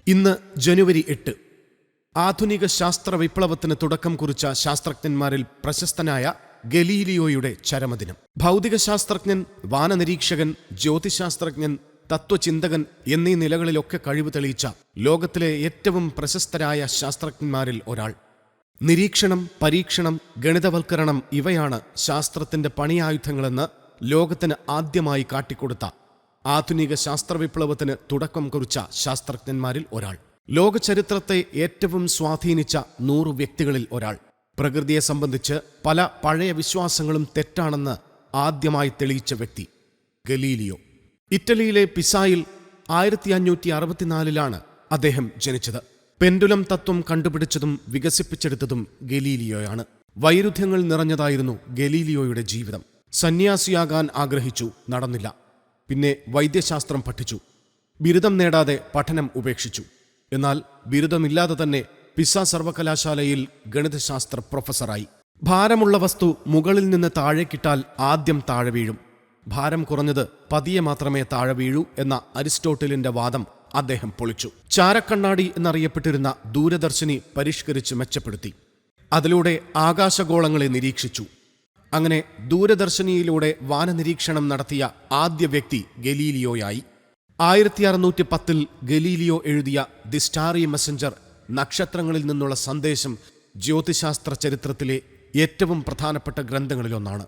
ഇന്ന് ജനുവരി 8. ആധുനിക ശാസ്ത്ര വിപ്ലവത്തിന് തുടക്കം കുറിച്ച ശാസ്ത്രജ്ഞന്മാരിൽ പ്രശസ്തനായ ഗലീലിയോയുടെ ചരമദിനം. ഭൗതികശാസ്ത്രജ്ഞൻ, വാനനിരീക്ഷകൻ, ജ്യോതിശാസ്ത്രജ്ഞൻ, തത്വചിന്തകൻ എന്നീ നിലകളിലൊക്കെ കഴിവ് തെളിയിച്ച ലോകത്തിലെ ഏറ്റവും പ്രശസ്തരായ ശാസ്ത്രജ്ഞന്മാരിൽ ഒരാൾ. നിരീക്ഷണം, പരീക്ഷണം, ഗണിതവൽക്കരണം ഇവയാണ് ശാസ്ത്രത്തിന്റെ പണിയായുധങ്ങളെന്ന് ലോകത്തിന് ആദ്യമായി കാട്ടിക്കൊടുത്ത ആധുനിക ശാസ്ത്രവിപ്ലവത്തിന് തുടക്കം കുറിച്ച ശാസ്ത്രജ്ഞന്മാരിൽ ഒരാൾ. ലോകചരിത്രത്തെ ഏറ്റവും സ്വാധീനിച്ച 100 വ്യക്തികളിൽ ഒരാൾ. പ്രകൃതിയെ സംബന്ധിച്ച് പല പഴയ വിശ്വാസങ്ങളും തെറ്റാണെന്ന് ആദ്യമായി തെളിയിച്ച വ്യക്തി ഗലീലിയോ. ഇറ്റലിയിലെ പിസായിൽ 1564 അദ്ദേഹം ജനിച്ചത്. പെൻഡുലം തത്വം കണ്ടുപിടിച്ചതും വികസിപ്പിച്ചെടുത്തതും ഗലീലിയോയാണ്. വൈരുദ്ധ്യങ്ങൾ നിറഞ്ഞതായിരുന്നു ഗലീലിയോയുടെ ജീവിതം. സന്യാസിയാകാൻ ആഗ്രഹിച്ചു, നടന്നില്ല. പിന്നെ വൈദ്യശാസ്ത്രം പഠിച്ചു. ബിരുദം നേടാതെ പഠനം ഉപേക്ഷിച്ചു. എന്നാൽ ബിരുദമില്ലാതെ തന്നെ പിസ സർവകലാശാലയിൽ ഗണിതശാസ്ത്ര പ്രൊഫസറായി. ഭാരമുള്ള വസ്തു മുകളിൽ നിന്ന് താഴേക്കിട്ടാൽ ആദ്യം താഴെ വീഴും. ഭാരം കുറഞ്ഞത് പതിയെ മാത്രമേ താഴെ വീഴൂ എന്ന അരിസ്റ്റോട്ടലിന്റെ വാദം അദ്ദേഹം പൊളിച്ചു. ചാരക്കണ്ണാടി എന്നറിയപ്പെട്ടിരുന്ന ദൂരദർശിനി പരിഷ്കരിച്ച് മെച്ചപ്പെടുത്തി. അതിലൂടെ ആകാശഗോളങ്ങളെ നിരീക്ഷിച്ചു. അങ്ങനെ ദൂരദർശിനിയിലൂടെ വാനനിരീക്ഷണം നടത്തിയ ആദ്യ വ്യക്തി ഗലീലിയോയായി. 1610 ഗലീലിയോ എഴുതിയ ദി സ്റ്റാറി മെസ്സഞ്ചർ, നക്ഷത്രങ്ങളിൽ നിന്നുള്ള സന്ദേശം, ജ്യോതിശാസ്ത്ര ചരിത്രത്തിലെ ഏറ്റവും പ്രധാനപ്പെട്ട ഗ്രന്ഥങ്ങളിലൊന്നാണ്.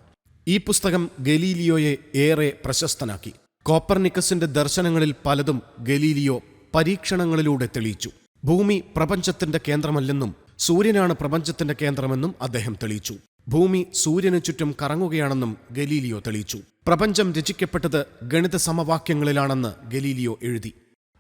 ഈ പുസ്തകം ഗലീലിയോയെ ഏറെ പ്രശസ്തനാക്കി. കോപ്പർനിക്കസിന്റെ ദർശനങ്ങളിൽ പലതും ഗലീലിയോ പരീക്ഷണങ്ങളിലൂടെ തെളിയിച്ചു. ഭൂമി പ്രപഞ്ചത്തിന്റെ കേന്ദ്രമല്ലെന്നും സൂര്യനാണ് പ്രപഞ്ചത്തിന്റെ കേന്ദ്രമെന്നും അദ്ദേഹം തെളിയിച്ചു. ഭൂമി സൂര്യന് ചുറ്റും കറങ്ങുകയാണെന്നും ഗലീലിയോ തെളിയിച്ചു. പ്രപഞ്ചം രചിക്കപ്പെട്ടത് ഗണിത സമവാക്യങ്ങളിലാണെന്ന് ഗലീലിയോ എഴുതി.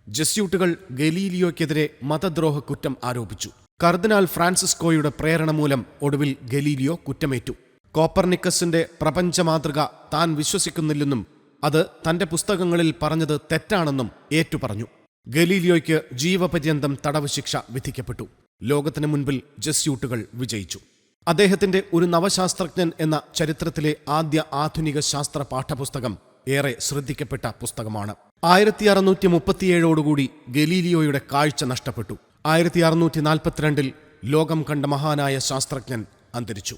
ജസ്യൂട്ടുകൾ ഗലീലിയോയ്ക്കെതിരെ മതദ്രോഹ കുറ്റം ആരോപിച്ചു. കർദിനാൾ ഫ്രാൻസിസ്കോയുടെ പ്രേരണ മൂലം ഒടുവിൽ ഗലീലിയോ കുറ്റമേറ്റു. കോപ്പർനിക്കസിന്റെ പ്രപഞ്ചമാതൃക താൻ വിശ്വസിക്കുന്നില്ലെന്നും അത് തന്റെ പുസ്തകങ്ങളിൽ പറഞ്ഞത് തെറ്റാണെന്നും ഏറ്റുപറഞ്ഞു. ഗലീലിയോയ്ക്ക് ജീവപര്യന്തം തടവ് ശിക്ഷ വിധിക്കപ്പെട്ടു. ലോകത്തിന് മുൻപിൽ ജസ്യൂട്ടുകൾ വിജയിച്ചു. അദ്ദേഹത്തിന്റെ ഒരു നവശാസ്ത്രജ്ഞൻ എന്ന ചരിത്രത്തിലെ ആദ്യ ആധുനിക ശാസ്ത്ര പാഠപുസ്തകം ഏറെ ശ്രദ്ധിക്കപ്പെട്ട പുസ്തകമാണ്. 1637 ഗലീലിയോയുടെ കാഴ്ച നഷ്ടപ്പെട്ടു. 1642 ലോകം കണ്ട മഹാനായ ശാസ്ത്രജ്ഞൻ അന്തരിച്ചു.